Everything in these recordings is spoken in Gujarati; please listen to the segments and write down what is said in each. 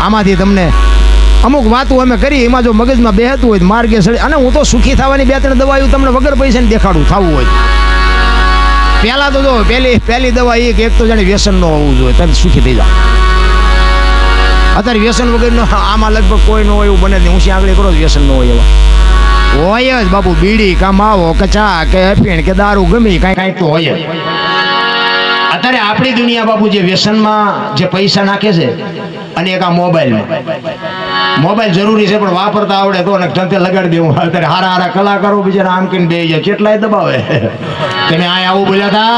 આમાંથી તમને અમુક વાતો અમે કરી, એમાં જો મગજમાં બેહતું હોય માર્ગે સડી, અને હું તો સુખી થવાની 2-3 દવાઓ તમને વગર પૈસાને દેખાડું થવું હોય. પહેલાં તો જો પહેલી દવા એ કે એક તો જાણે વ્યસન ન હોવું જોઈએ, તમે સુખી થઈ જાઓ. અત્યારે વ્યસન વગરનો આમાં લગભગ કોઈ ન હોય એવું બને નહીં. હું આગળ કરો વ્યસન ન હોય એવા હોય જ બાપુ. બીડી કે માવો કે ચા કે અફીણ કે દારૂ ગમે કાંઈ તો હોય જ. અત્યારે આપણી દુનિયા બાપુ જે વ્યસનમાં જે પૈસા નાખે છે, અને એક આ મોબાઈલ જરૂરી છે પણ વાપરતા આવડે તો ને ઢંકે લગાડી દેવું. અત્યારે હારા કલાકારો બિચારા આમ કહીને બે જાય, કેટલાય દબાવે. તમે આ આવું બોલ્યા હતા,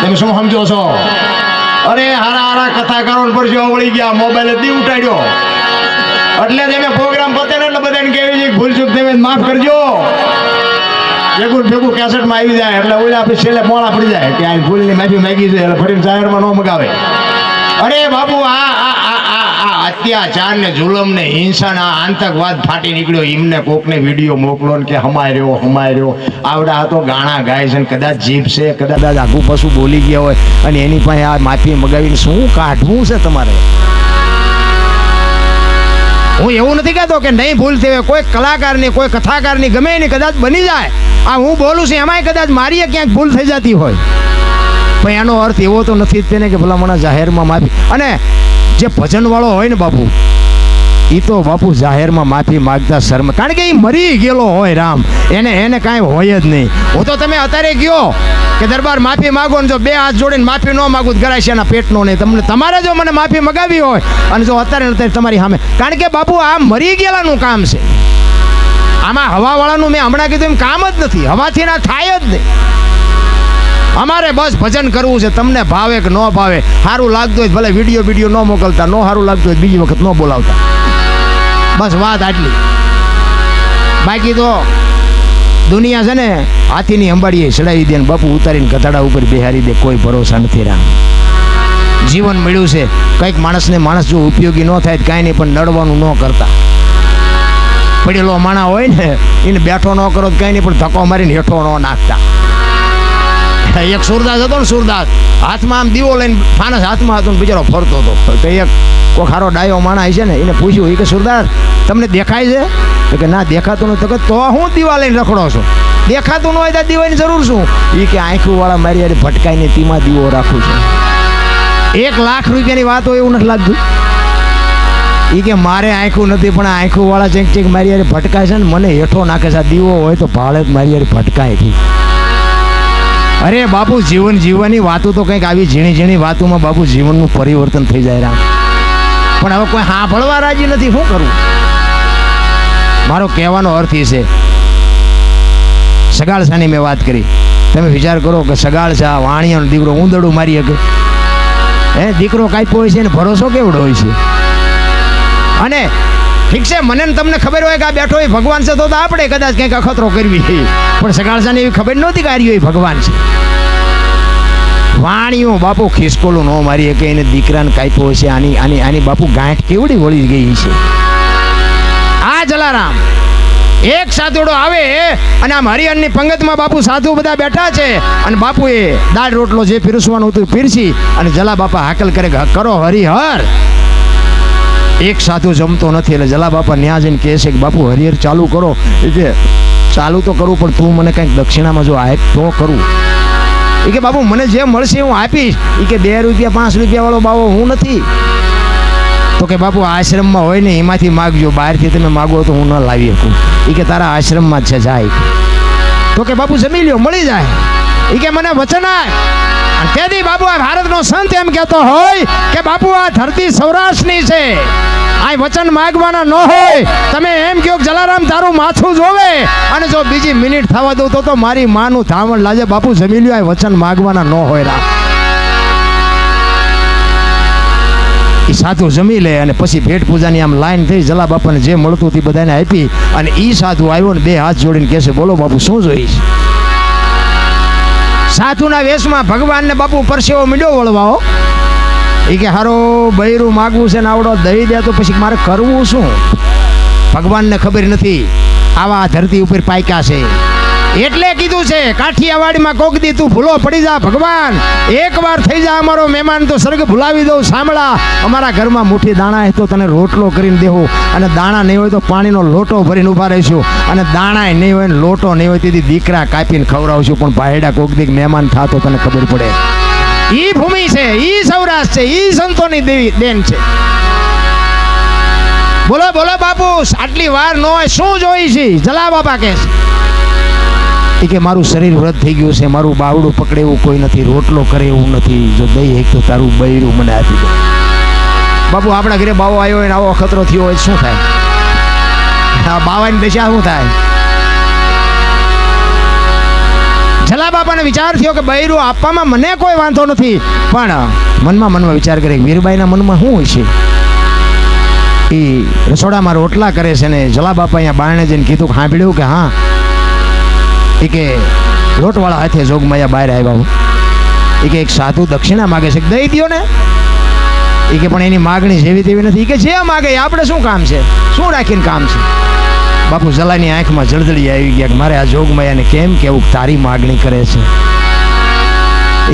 તમે શું સમજો છો? અરે હારા કથાકારો પર જો વળી ગયા, મોબાઈલ જ ઉઠાડ્યો. એટલે તમે પ્રોગ્રામ પતે ને એટલે બધાને કહેવી છે ભૂલ ચૂક તમે માફ કરજો. ભેગું કેસેટમાં આવી જાય એટલે ઓલા આપણે છેલ્લે મોડા પડી જાય કે આ ભૂલની માફી માંગી છે, એટલે ફરીને જાહેરમાં ન મગાવે. અરે બાપુ આ અત્યાચાર ને જુલમ ને હિંસા ના આતંકવાદ ફાટી નીકળ્યો. એમને કોકને વિડીયો મોકલો ને કે હમાય રહ્યો આવડા તો ગાણા ગાય છે, કદાચ જીભ છે, કદાચ આઘું પશુ બોલી ગયા હોય, અને એની પાસે આ માફી મગાવીને શું કાઢવું છે તમારે? હું એવું નથી કહેતો કે નહીં ભૂલ થઈ હોય, કોઈ કલાકારની કોઈ કથાકારની ગમે એની કદાચ બની જાય. આ હું બોલું છું એમાંય કદાચ મારી ક્યાંક ભૂલ થઈ જતી હોય, પણ એનો અર્થ એવો તો નથી જ તેને કે ભલા મને જાહેરમાં માફી. અને જે ભજન વાળો હોય ને બાપુ, એ તો બાપુ જાહેરમાં માફી માગતા શરમ, કારણ કે એ મરી ગયેલો હોય રામ, એને કાંઈ હોય જ નહીં. હું તો તમે અત્યારે ગયો કે દરબાર માફી માગો ને જો 2 હાથ જોડીને માફી ન માગું તો ગરાય છે એના પેટનો નહીં. તમારે જો મને માફી મગાવી હોય અને જો અત્યારે તમારી સામે, કારણ કે બાપુ આ મરી ગયેલાનું કામ છે. આમાં હવાવાળાનું મેં હમણાં કીધું એમ કામ જ નથી, હવાથી ના થાય જ નહીં. અમારે બસ ભજન કરવું છે, તમને ભાવે કે ન ભાવે. સારું લાગતું હોય ભલે વિડીયો ન મોકલતા, ન સારું લાગતું હોય બીજી વખત ન બોલાવતા. બસ વાત આટલી. બાકી તો દુનિયા છે ને હાથીની અંબાડીએ ચડાવી દે ને બાપુ ઉતારીને ગધાડા ઉપર બેહારી દે, કોઈ ભરોસા નથી રામ. જીવન મળ્યું છે, કંઈક માણસને માણસ જો ઉપયોગી ન થાય કાંઈ નહીં, પણ નડવાનું ન કરતા. પડેલો માણા હોય ને એને બેઠો ન કરો કાંઈ નહીં, પણ ધક્કો મારીને હેઠો ન નાખતા. એક સુરદાસ હતો ને, સુરદાસ હાથમાં આમ દીવો લઈને ફાનસ હાથમાં હતો ને બિચારો ફરતો હતો. તો એક કોઈ ખારો ડાયો માણા છે ને એને પૂછ્યું કે સુરદાસ તમને દેખાય છે? કે ના દેખાતું નથી. તો હું દીવા લઈને રખડો છો? દેખાતું ન હોય તો દીવાની જરૂર શું? એ કે આંખું વાળા મારી યાર ભટકાઈને તેમાં દીવો રાખું છું. 1 લાખ રૂપિયાની વાત હોય એવું નથી લાગતું? એ કે મારે આંખું નથી પણ આંખું વાળા ચેક મારી યાર ભટકાય છે ને મને હેઠો નાખે છે. દીવો હોય તો ભાળે મારી યાર ભટકાય છે. અરે બાપુ જીવન જીવવાની વાતો તો કંઈક આવી ઝીણી વાતોમાં બાપુ જીવનનું પરિવર્તન થઈ જાય રામ. પણ હવે કોઈ સાંભળવા રાજી નથી, શું કરવું? મારો કહેવાનો અર્થ એ છે, સગાળસાની મેં વાત કરી. તમે વિચાર કરો કે સગાળસા વાણિયાનો દીકરો ઊંદડું મારી શકે? દીકરો કાપ્યો હોય છે ને ભરોસો કેવડો હોય છે? અને ઠીક છે મને તમને ખબર હોય કે આ બેઠો હોય ભગવાન છે, તો આપણે કદાચ કંઈક અખતરો કરવી, પણ સગાળસાને એવી ખબર નહોતી કે આર્યો ભગવાન છે. વાણિયો બાપુ ખિસકોલું ન મારી કે એને દીકરાને કાપ્યો છે. આની બાપુ ગાંઠ કેવડી વળી ગઈ છે. આ જલારામ એક સાધુડો આવે અને આમ હરિહરની પંગતમાં બાપુ સાધુ બધા બેઠા છે, અને બાપુએ દાળ રોટલો જે પીરસવાનું હતું પીરસી, અને જલા બાપા હાકલ કરે કરો હરિહર. એક સાધુ જમતો નથી એટલે જલા બાપા ન્યા જઈને કહે છે કે બાપુ હરિહર ચાલુ કરો. એટલે ચાલુ તો કરું પણ તું મને કંઈક દક્ષિણામાં જો આપ તો કરું. એ કે બાપુ મને જે મળશે હું આપીશ. એ કે 2 રૂપિયા 5 રૂપિયા વાળો બાવો હું નથી. તો કે બાપુ આશ્રમમાં હોય ને એમાંથી માગજો, બહારથી તમે માગો તો હું ન લાવી શકું. એ કે તારા આશ્રમમાં જ છે જાય. તો કે બાપુ જમી લ્યો મળી જાય. એ કે મને વચન આય. તેથી બાપુ આ ભારતનો સંત એમ કહેતો હોય કે બાપુ આ ધરતી સૌરાષ્ટ્રની છે, આ વચન માગવાના ન હોય. તમે એમ કહો જલારામ તારું માથું જોવે અને જો બીજી મિનિટ થવા દઉં તો મારી માનું ધાવણ લાજે. બાપુ જમી લ્યો, આ વચન માગવાના ન હોય રા. એ સાધુ જમી લે અને પછી ભેટ પૂજાની આમ લાઈન થઈ. જલા બાપાને જે મળતું તે બધાને આપી, અને એ સાધુ આવ્યો ને 2 હાથ જોડીને કહે છે બોલો બાપુ શું જોઈશ? સાધુના વેશમાં ભગવાનને બાપુ પરસેવો મીંડો વળવાઓ. એ કે હારો બૈરું માગવું છે ને આવડો દઈ દે તો પછી મારે કરવું શું? ભગવાનને ખબર નથી આવા ધરતી ઉપર પાક્યા છે. એટલે કીધું છે કાઠિયાવાડીમાં કોક દી તું ભૂલો પડી જા ભગવાન, એકવાર થઈ જા અમારો મહેમાન તો સ્વર્ગ ભૂલાવી દઉં. સાંભળા, અમારા ઘરમાં મુઠ્ઠી દાણા હોય તો તને રોટલો કરીને દેવું, અને દાણા નહીં હોય તો પાણીનો લોટો ભરીને ઊભા રહીશું, અને દાણા નહીં હોય ને લોટો નહીં હોય તેથી દીકરા કાપીને ખવડાવશું. પણ ભાઈડા કોક દી મહેમાન થાતો તને ખબર પડે. ઈ ભૂમિ છે, ઈ સૌરાષ્ટ્ર છે, ઈ સંતોની દેવી દેન છે. બોલો બોલો બાપુ, આટલી વાર ન હોય શું જોઈ છે? જલા બાપા કહે છે કે મારું શરીર વ્રત થઈ ગયું છે, મારું બાવડું પકડે એવું કોઈ નથી, રોટલો કરે એવું નથી, જો દઈ એક તો તારું બૈરું મને આપી દે. બાપુ, આપણા ઘરે બાવો આવ્યો હોય ને આવો ખતરો થયો હોય શું થાય? આ બાવાની દશા શું થાય? જલા બાપાને વિચાર થયો કે બૈરું આપવામાં મને કોઈ વાંધો નથી, પણ મનમાં વિચાર કરે વીરબાઈના મનમાં શું હોય છે? એ રસોડામાં રોટલા કરે છે ને જલા બાપા અહીંયા બારણે જઈને કીધું, સાંભળ્યું કે હા, એ કે લોટવાળા હાથે જોગમાયા બહાર આવ્યા. એ કે એક સાધુ દક્ષિણા માગે છે, દઈ દો ને. એ કે પણ એની માગણી જેવી તેવી નથી. એ કે જે માગે આપણે શું કામ છે, શું રાખીને કામ છે? બાપુ જલાની આંખમાં જળજળી આવી ગયા કે મારે આ જોગમાયાને કેમ કેવું તારી માગણી કરે છે.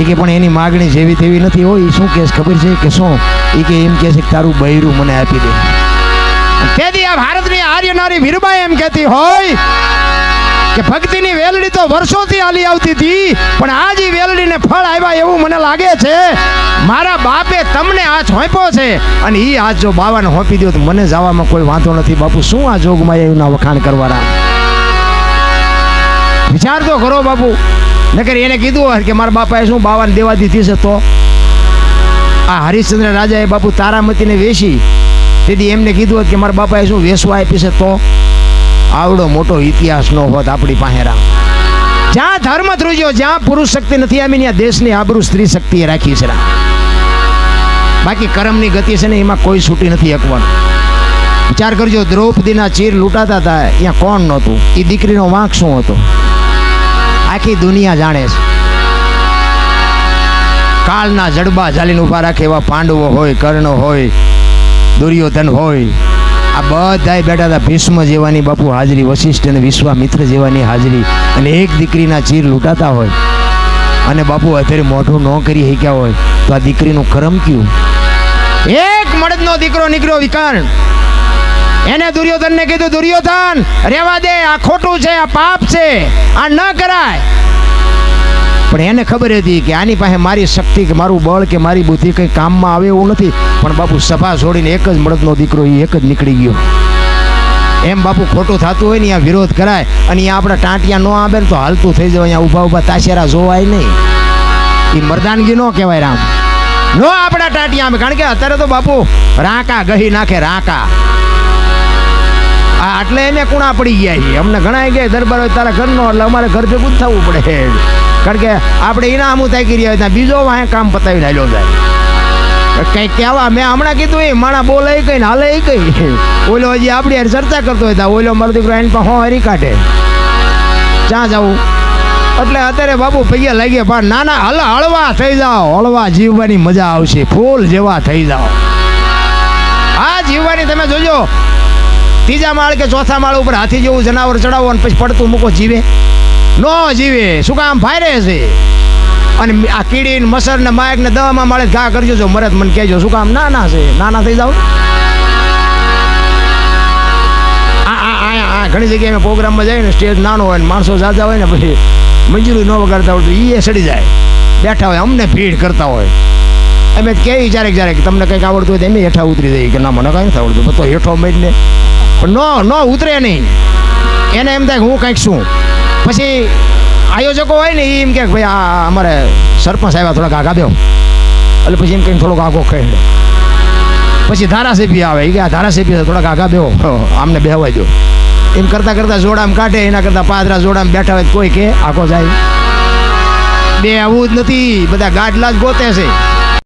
એ કે પણ એની માગણી જેવી તેવી નથી હોય. શું કહે ખબર છે કે શું? એ કે એમ કહે છે કે તારું બૈરું મને આપી દે. તેથી આ ભારતની આર્ય નારી વીરબાઈ એમ કહેતી હોય કે ભક્તિની વેલડી તો વર્ષોથી હાલી આવતી હતી, પણ આજ ઈ વેલડીને ફળ આવ્યા એવું મને લાગે છે. મારા બાપે તમને હાથ હોંપ્યો છે, અને ઈ હાથ જો બાવાને હોંપી દો તો મને જવામાં કોઈ વાંધો નથી. બાપુ, શું આ જોગમાં એના વખાણ કરવાના? વિચાર તો કરો બાપુ. નકર એને કીધું હોય કે મારા બાપાએ શું બાવાને દેવા દીધી છે, તો આ હરિશ્ચંદ્ર રાજાએ બાપુ તારામતીને વેચી, તેથી એમને કીધું હોત કે મારા બાપાએ શું વેચવા આપી છે, તો આવડો મોટો ઇતિહાસ નો હોત આપણી પાસે. રામ, જ્યાં ધર્મ ધ્રુજ્યો, જ્યાં પુરુષ શક્તિ નથી આવી, ત્યાં દેશની આબરૂ સ્ત્રી શક્તિએ રાખી છે. બાકી કર્મની ગતિ છે ને, એમાં કોઈ છૂટી નથી શકવાનું. વિચાર કરજો, દ્રૌપદીના ચીર લૂંટાતા હતા, ત્યાં કોણ નહોતું? એ દીકરીનો વાંક શું હતો? આખી દુનિયા જાણે છે. કાળના જડબા ઝાલીને ઉભા રાખે એવા પાંડવો હોય, કર્ણ હોય, દુર્યોધન હોય, આ બધાય બેઠા હતા. ભીષ્મ જેવાની બાપુ હાજરી, વશિષ્ઠ અને વિશ્વામિત્ર જેવાની હાજરી, અને એક દીકરીના ચીર લૂંટાતા હોય, અને બાપુ અત્યારે મોઢું ન કરી શક્યા હોય, તો આ દીકરીનું કરમ કયું? એક મળદનો દીકરો નીકળ્યો વિકર્ણ, એને દુર્યોધનને કીધું, દુર્યોધન રેવા દે, આ ખોટું છે, આ પાપ છે, આ ન કરાય. પણ એને ખબર હતી કે આની પાસે મારી શક્તિ કે મારું બળ કે મારી બુદ્ધિ કંઈ કામમાં આવે એવું નથી. પણ બાપુ સભા છોડીને એક જ મળદનો દીકરો એ એક જ નીકળી ગયો. એમ બાપુ ખોટું થતું હોય ને અહીંયા વિરોધ કરાય, અને અહીંયા આપણે ટાંટિયા ન આવે ને તો હાલતું થઈ જાય. અહીંયા ઊભા ઊભા તાશેરા જોવાય નહીં. એ મર્દાનગી ન કહેવાય. રામ, નો આપણા ટાંટિયા આવે, કારણ કે અત્યારે તો બાપુ રાંકા ગહી નાખે, રાંકા. એટલે એને કુણા પડી ગયા છે. અમને ઘણા ગયા દરબાર હોય તારા ઘરનો, એટલે અમારે ઘર ભેગું જ થવું પડે, કારણ કે આપણે એના આમું થાકી રહ્યા હોય, બીજો વાહે કામ પતાવીને હાલ્યો જાય. કઈ કહેવા મેં હમણાં કીધું, એ માણા બોલે કઈ ને હાલે કઈ. ઓલો હજી આપણી યાર ચર્ચા કરતો હોય, ઓલો મારો દીકરો એને પણ હરી કાઢે, ક્યાં જવું? એટલે અત્યારે બાપુ પૈયા લાગીએ, પણ નાના હળવા થઈ જાઓ, હળવા જીવવાની મજા આવશે, ફૂલ જેવા થઈ જાઓ. આ જીવવાની તમે જોજો, ત્રીજા માળ કે ચોથા માળ ઉપર હાથી જેવું જનાવર ચડાવો અને પછી પડતું મૂકો, જીવે? નો જીવે. શું કામ? ફાયરે છે. અને આ કીડી ને મસર ને માયક ને દવામાં માળે ઘા કરજો, જો મરત મને કહેજો. શું કામ? નાના છે, નાના થઈ જાવ. ઘણી જગ્યાએ મેં પ્રોગ્રામમાં જાય ને, સ્ટેજ નાનો હોય ને માણસો જાજા હોય ને, પછી મંજૂરી ન વગાડતા હોય તો એ સડી જાય, બેઠા હોય, અમને ભીડ કરતા હોય. અમે કેવી ક્યારેક તમને કંઈક આવડતું હોય તો એમ હેઠા ઉતરી જાય કે ના મને કંઈ નથી આવડતું, તો હેઠો મરીને પણ નો ઉતરે નહીં. એને એમ થાય કે હું કંઈક શું. પછી આયોજકો હોય ને એ એમ કે ભાઈ આ અમારે સરપંચ આવ્યા, થોડાક આગા દો, એટલે પછી એમ કંઈક થોડોક આગો ખેડે. પછી ધારાસભ્ય આવે, કે આ ધારાસભ્ય થોડાક આગા દો, આમને બેહવા દો. એમ કરતાં કરતાં જોડામ કાઢે, એના કરતાં પાદરા જોડામ બેઠા હોય કોઈ કે આખો જાય. બે આવું જ નથી, બધા ગાડલા જ ગોતે છે.